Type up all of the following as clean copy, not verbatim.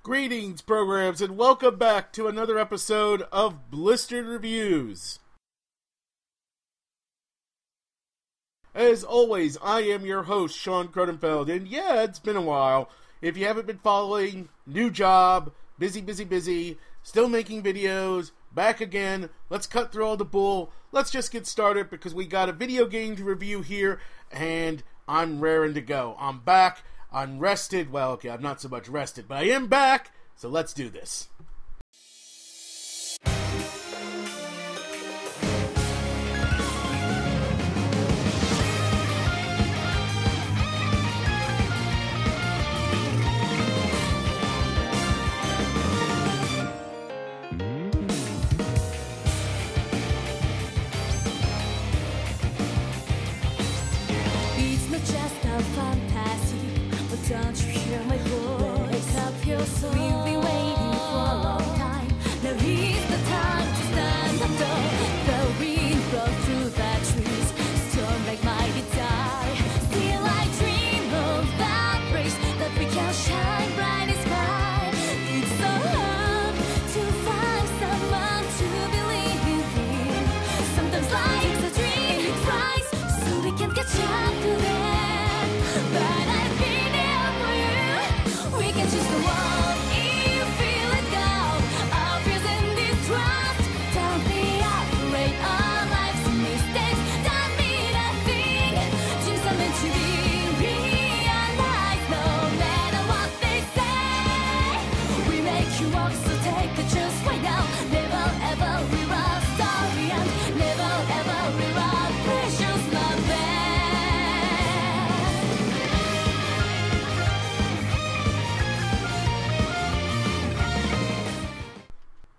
Greetings, programs, and welcome back to another episode of Blistered Reviews. As always, I am your host, Sean Cronenfeld, and yeah, it's been a while. If you haven't been following, new job, busy, still making videos, back again, let's cut through all the bull, let's just get started because we got a video game to review here, and I'm raring to go. I'm back. I'm rested. Well, okay, I'm not so much rested, but I am back, so let's do this. It's not just a fantasy. Don't you hear my voice? Wake up your soul. We've been waiting for a long time. Now is the time to stand up tall. The wind blows through the trees. Storm like mighty tide. Still I dream of that race that we can shine bright as bright. It's so hard to find someone to believe in. Sometimes life's a dream. It tries so we can catch up to them. But I feel we can choose the one if you feel it down. Our fears and distrust. Don't be afraid of life's mistakes. Don't be nothing. Dreams are meant to be realized. No matter what they say, we make you walk, so take a chance right now. Never ever rewrite story and never ever rewrite precious love.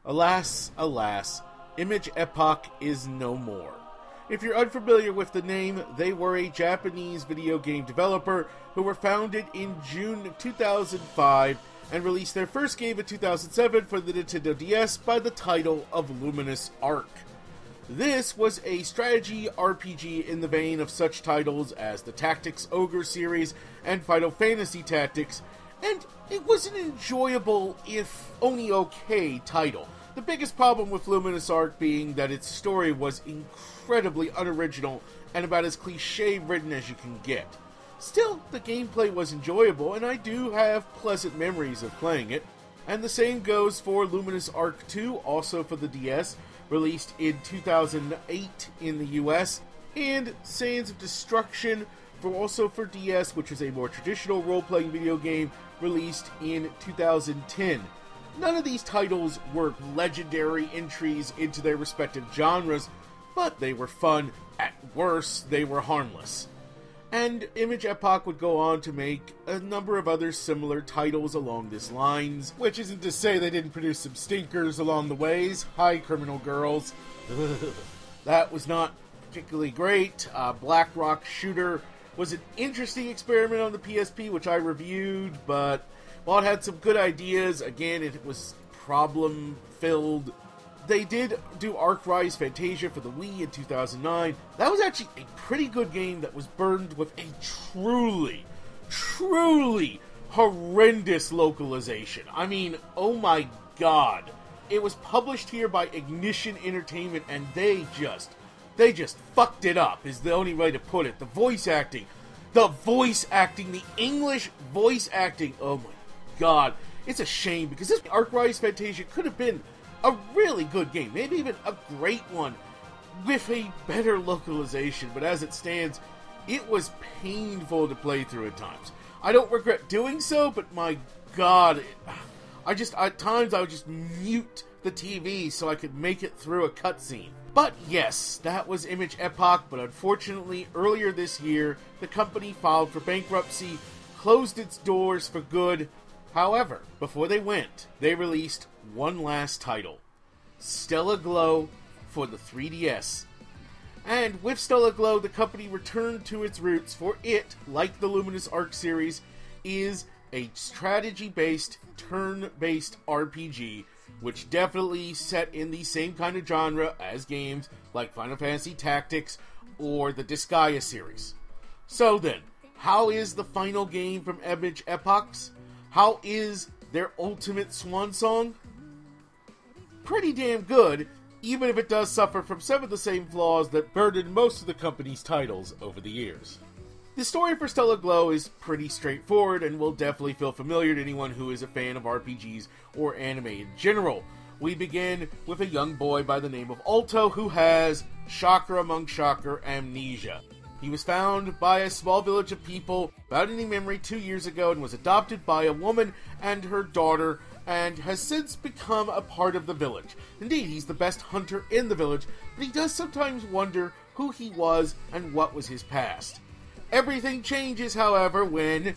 Alas, alas, Image Epoch is no more. If you're unfamiliar with the name, they were a Japanese video game developer who were founded in June 2005 and released their first game in 2007 for the Nintendo DS by the title of Luminous Arc. This was a strategy RPG in the vein of such titles as the Tactics Ogre series and Final Fantasy Tactics, and it was an enjoyable, if only okay, title. The biggest problem with Luminous Arc being that its story was incredibly unoriginal and about as cliché-ridden as you can get. Still, the gameplay was enjoyable, and I do have pleasant memories of playing it. And the same goes for Luminous Arc 2, also for the DS, released in 2008 in the US, and Sands of Destruction, also for DS, which is a more traditional role-playing video game, released in 2010. None of these titles were legendary entries into their respective genres, but they were fun. At worst, they were harmless. And Image Epoch would go on to make a number of other similar titles along these lines, which isn't to say they didn't produce some stinkers along the ways. Hi, Criminal Girls. That was not particularly great. Black Rock Shooter was an interesting experiment on the PSP, which I reviewed, but while it had some good ideas, again, it was problem-filled. They did do Arc Rise Fantasia for the Wii in 2009. That was actually a pretty good game that was burdened with a truly horrendous localization. I mean, oh my god. It was published here by Ignition Entertainment, and they just fucked it up, is the only way to put it. The voice acting, the English voice acting, oh my god. It's a shame, because this Arc Rise Fantasia could have been a really good game, maybe even a great one, with a better localization, but as it stands, it was painful to play through at times. I don't regret doing so, but my god, at times I would just mute the TV so I could make it through a cutscene. But yes, that was Image Epoch, but unfortunately, earlier this year, the company filed for bankruptcy, closed its doors for good. However, before they went, they released one last title, Stella Glow for the 3DS. And with Stellar Glow, the company returned to its roots, for it, like the Luminous Arc series, is a strategy-based, turn-based RPG, which definitely set in the same kind of genre as games like Final Fantasy Tactics or the Disgaea series. So then, how is the final game from Image Epochs? How is their ultimate swan song? Pretty damn good, even if it does suffer from some of the same flaws that burdened most of the company's titles over the years. The story for Stellar Glow is pretty straightforward and will definitely feel familiar to anyone who is a fan of RPGs or anime in general. We begin with a young boy by the name of Alto who has, shocker among shocker, amnesia. He was found by a small village of people without any memory 2 years ago and was adopted by a woman and her daughter, and has since become a part of the village. Indeed, he's the best hunter in the village, but he does sometimes wonder who he was and what was his past. Everything changes, however, when,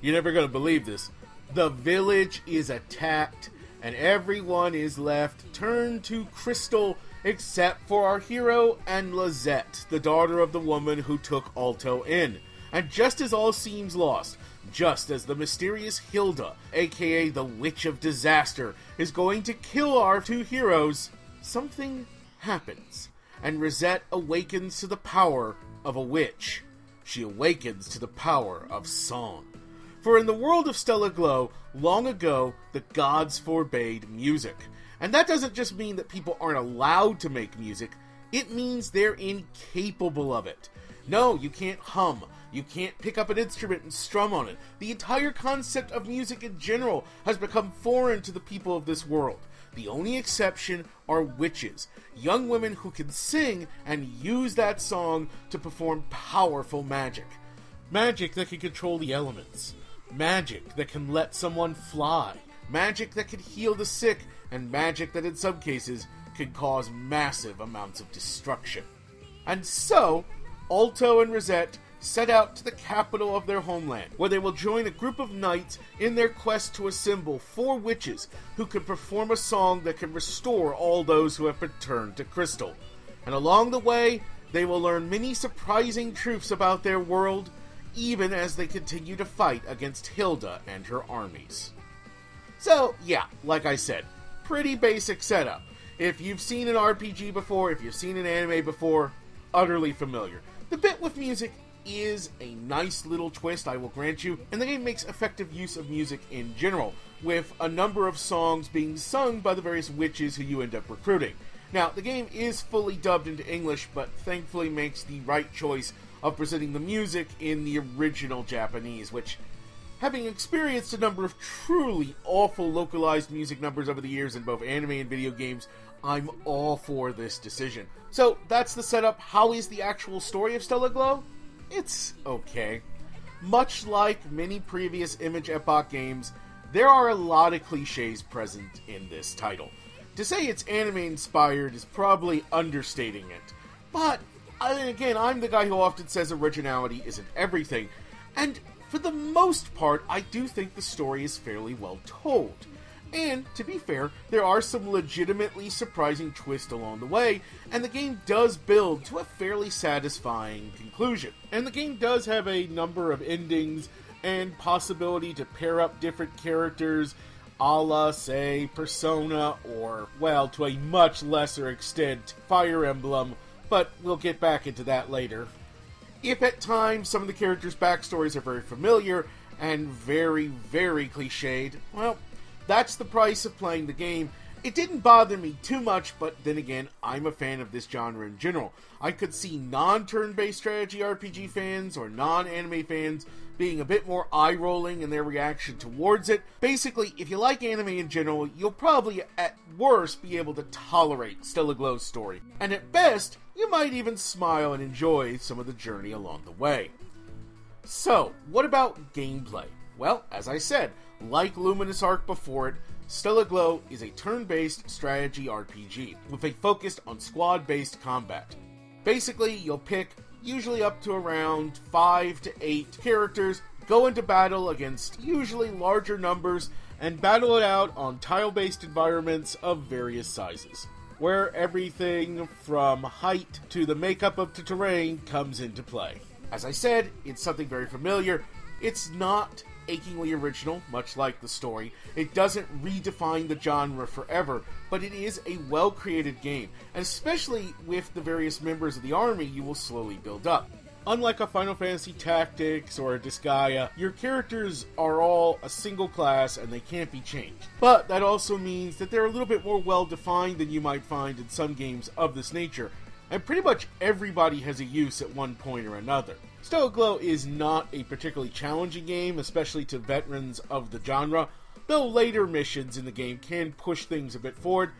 you're never going to believe this, the village is attacked and everyone is left turned to crystal except for our hero and Lizette, the daughter of the woman who took Alto in. And just as all seems lost, just as the mysterious Hilda, aka the Witch of Disaster, is going to kill our two heroes, something happens, and Rosette awakens to the power of a witch. She awakens to the power of song. For in the world of Stellar Glow, long ago, the gods forbade music. And that doesn't just mean that people aren't allowed to make music, it means they're incapable of it. No, you can't hum. You can't pick up an instrument and strum on it. The entire concept of music in general has become foreign to the people of this world. The only exception are witches, young women who can sing and use that song to perform powerful magic. Magic that can control the elements. Magic that can let someone fly. Magic that can heal the sick, and magic that in some cases can cause massive amounts of destruction. And so, Alto and Rosette set out to the capital of their homeland, where they will join a group of knights in their quest to assemble 4 witches who can perform a song that can restore all those who have been turned to crystal. And along the way, they will learn many surprising truths about their world, even as they continue to fight against Hilda and her armies. So, yeah, like I said, pretty basic setup. If you've seen an RPG before, if you've seen an anime before, utterly familiar. The bit with music is a nice little twist, I will grant you, and the game makes effective use of music in general, with a number of songs being sung by the various witches who you end up recruiting. Now, the game is fully dubbed into English, but thankfully makes the right choice of presenting the music in the original Japanese, which, having experienced a number of truly awful localized music numbers over the years in both anime and video games, I'm all for this decision. So, that's the setup. How is the actual story of Stellar Glow? It's okay. Much like many previous Image Epoch games, there are a lot of cliches present in this title. To say it's anime-inspired is probably understating it. But, again, I'm the guy who often says originality isn't everything, and for the most part, I do think the story is fairly well told. And, to be fair, there are some legitimately surprising twists along the way, and the game does build to a fairly satisfying conclusion. And the game does have a number of endings and possibility to pair up different characters, a la, say, Persona, or, well, to a much lesser extent, Fire Emblem, but we'll get back into that later. If at times some of the characters' backstories are very familiar and very, very cliched, well, that's the price of playing the game. It didn't bother me too much, but then again, I'm a fan of this genre in general. I could see non-turn-based strategy RPG fans or non-anime fans being a bit more eye-rolling in their reaction towards it. Basically, if you like anime in general, you'll probably, at worst, be able to tolerate Stellar Glow's story. And at best, you might even smile and enjoy some of the journey along the way. So, what about gameplay? Well, as I said, like Luminous Arc before it, Stellar Glow is a turn-based strategy RPG, with a focus on squad-based combat. Basically, you'll pick usually up to around 5 to 8 characters, go into battle against usually larger numbers, and battle it out on tile-based environments of various sizes. where everything from height to the makeup of the terrain comes into play. As I said, it's something very familiar. It's not achingly original, much like the story. It doesn't redefine the genre forever, but it is a well-created game, and especially with the various members of the army you will slowly build up. Unlike a Final Fantasy Tactics or a Disgaea, your characters are all a single class and they can't be changed. But that also means that they're a little bit more well-defined than you might find in some games of this nature, and pretty much everybody has a use at one point or another. Stellar Glow is not a particularly challenging game, especially to veterans of the genre, though later missions in the game can push things a bit forward.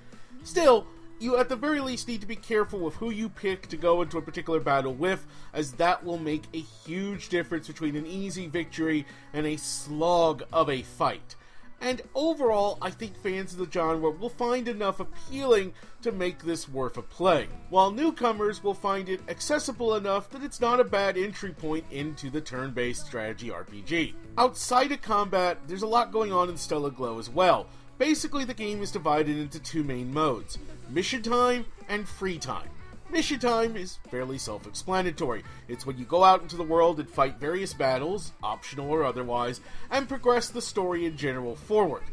Still, you at the very least need to be careful with who you pick to go into a particular battle with, as that will make a huge difference between an easy victory and a slog of a fight. And overall, I think fans of the genre will find enough appealing to make this worth a play, while newcomers will find it accessible enough that it's not a bad entry point into the turn-based strategy RPG. Outside of combat, there's a lot going on in Stellar Glow as well. Basically, the game is divided into two main modes: Mission Time and Free Time. Mission Time is fairly self-explanatory. It's when you go out into the world and fight various battles, optional or otherwise, and progress the story in general forward.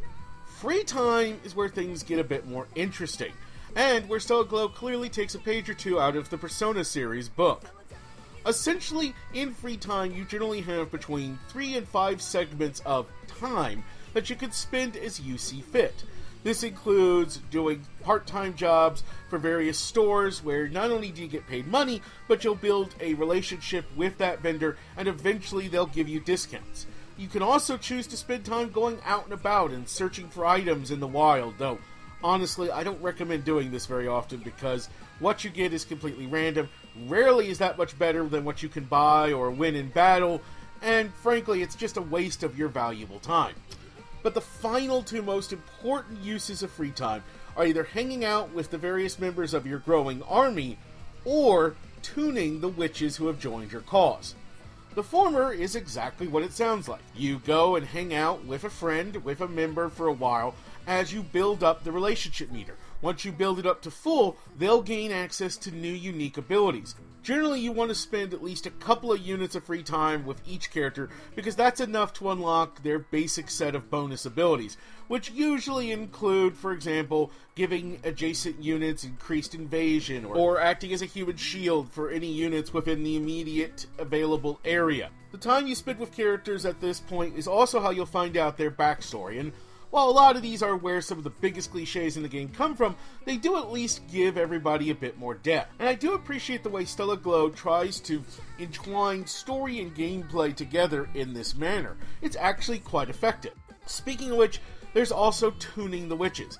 Free Time is where things get a bit more interesting, and where Stellar Glow clearly takes a page or two out of the Persona series book. Essentially, in Free Time, you generally have between 3 and 5 segments of time that you can spend as you see fit. This includes doing part-time jobs for various stores where not only do you get paid money, but you'll build a relationship with that vendor and eventually they'll give you discounts. You can also choose to spend time going out and about and searching for items in the wild, though honestly I don't recommend doing this very often because what you get is completely random, rarely is that much better than what you can buy or win in battle, and frankly it's just a waste of your valuable time. But the final two most important uses of free time are either hanging out with the various members of your growing army, or tuning the witches who have joined your cause. The former is exactly what it sounds like. You go and hang out with a friend, with a member for a while, as you build up the relationship meter. Once you build it up to full, they'll gain access to new unique abilities. Generally, you want to spend at least a couple of units of free time with each character, because that's enough to unlock their basic set of bonus abilities, which usually include, for example, giving adjacent units increased invasion, or acting as a human shield for any units within the immediate available area. The time you spend with characters at this point is also how you'll find out their backstory, and while a lot of these are where some of the biggest cliches in the game come from, they do at least give everybody a bit more depth. And I do appreciate the way Stellar Glow tries to entwine story and gameplay together in this manner. It's actually quite effective. Speaking of which, there's also tuning the witches.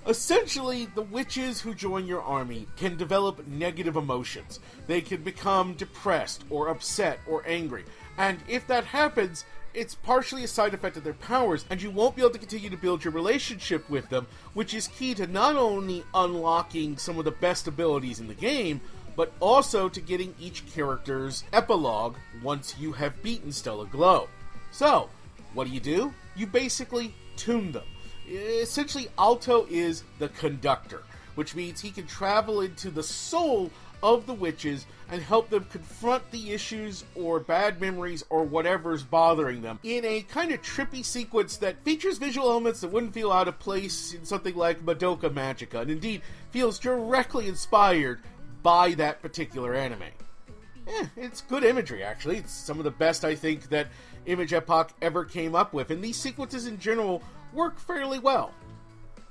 Essentially, the witches who join your army can develop negative emotions. They can become depressed, or upset, or angry. And if that happens, it's partially a side effect of their powers, and you won't be able to continue to build your relationship with them, which is key to not only unlocking some of the best abilities in the game, but also to getting each character's epilogue once you have beaten Stellar Glow. So, what do? You basically tune them. Essentially, Alto is the conductor, which means he can travel into the soul of the witches and help them confront the issues or bad memories or whatever's bothering them in a kind of trippy sequence that features visual elements that wouldn't feel out of place in something like Madoka Magica, and indeed feels directly inspired by that particular anime. It's good imagery, actually. It's some of the best, I think, that Image Epoch ever came up with, and these sequences in general work fairly well.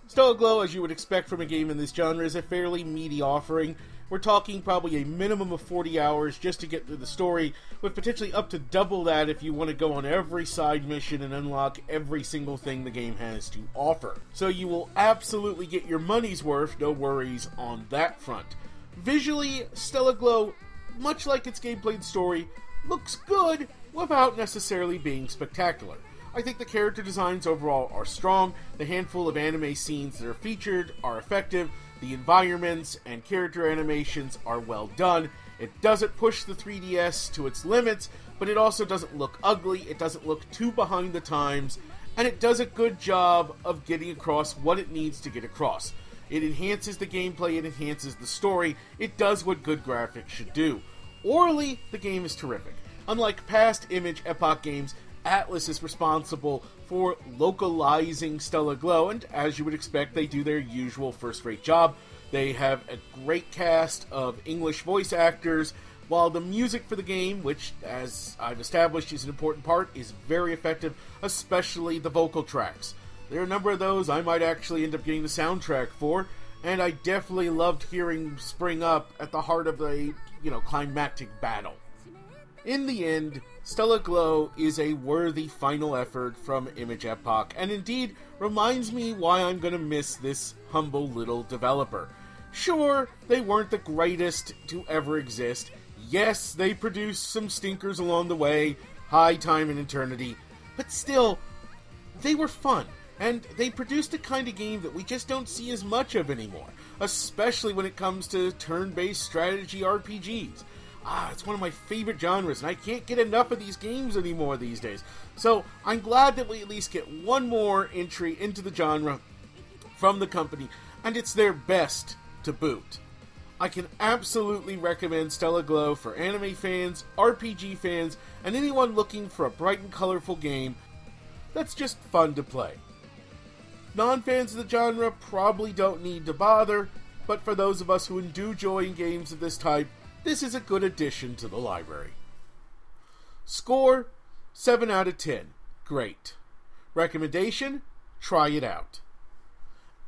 Stellar Glow, as you would expect from a game in this genre, is a fairly meaty offering. We're talking probably a minimum of 40 hours just to get through the story, with potentially up to double that if you want to go on every side mission and unlock every single thing the game has to offer. So you will absolutely get your money's worth, no worries on that front. Visually, Stellar Glow, much like its gameplay and story, looks good without necessarily being spectacular. I think the character designs overall are strong, the handful of anime scenes that are featured are effective, the environments and character animations are well done. It doesn't push the 3DS to its limits, but it also doesn't look ugly, it doesn't look too behind the times, and it does a good job of getting across what it needs to get across. It enhances the gameplay, it enhances the story, it does what good graphics should do. Orally, the game is terrific. Unlike past Image Epoch games, Atlus is responsible for localizing Stellar Glow, and as you would expect, they do their usual first-rate job. They have a great cast of English voice actors, while the music for the game, which, as I've established, is an important part, is very effective, especially the vocal tracks. There are a number of those I might actually end up getting the soundtrack for, and I definitely loved hearing spring up at the heart of a, climactic battle. In the end, Stellar Glow is a worthy final effort from Image Epoch, and indeed reminds me why I'm going to miss this humble little developer. Sure, they weren't the greatest to ever exist. Yes, they produced some stinkers along the way, High Time and Eternity, but still, they were fun, and they produced a kind of game that we just don't see as much of anymore, especially when it comes to turn-based strategy RPGs. It's one of my favorite genres, and I can't get enough of these games anymore these days. So, I'm glad that we at least get one more entry into the genre from the company, and it's their best to boot. I can absolutely recommend Stellar Glow for anime fans, RPG fans, and anyone looking for a bright and colorful game that's just fun to play. Non-fans of the genre probably don't need to bother, but for those of us who do enjoy games of this type, this is a good addition to the library. Score, 7 out of 10. Great. Recommendation, try it out.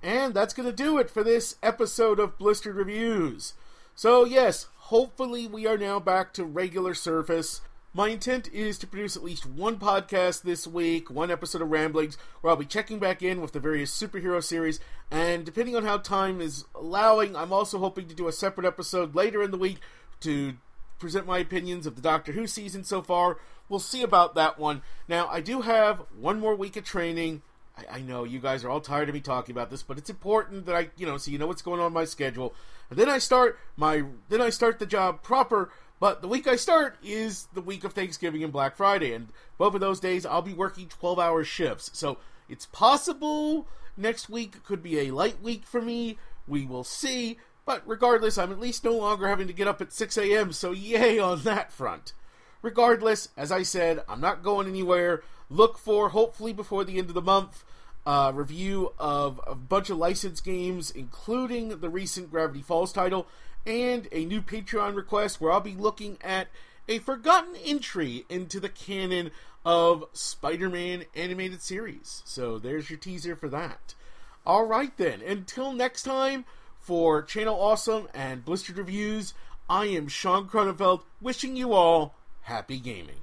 And that's going to do it for this episode of Blistered Reviews. So yes, hopefully we are now back to regular surface. My intent is to produce at least one podcast this week, one episode of Ramblings, where I'll be checking back in with the various superhero series, and depending on how time is allowing, I'm also hoping to do a separate episode later in the week to present my opinions of the Doctor Who season so far. We'll see about that one. Now, I do have one more week of training. I know you guys are all tired of me talking about this, but it's important that so you know what's going on in my schedule. And then I start the job proper, but the week I start is the week of Thanksgiving and Black Friday, and both of those days I'll be working 12-hour shifts. So it's possible next week could be a light week for me. We will see. But regardless, I'm at least no longer having to get up at 6 a.m., so yay on that front. Regardless, as I said, I'm not going anywhere. Look for, hopefully before the end of the month, a review of a bunch of licensed games, including the recent Gravity Falls title, and a new Patreon request where I'll be looking at a forgotten entry into the canon of Spider-Man animated series. So there's your teaser for that. Alright then, until next time, for Channel Awesome and Blistered Reviews, I am Sean Cronenfeld, wishing you all happy gaming.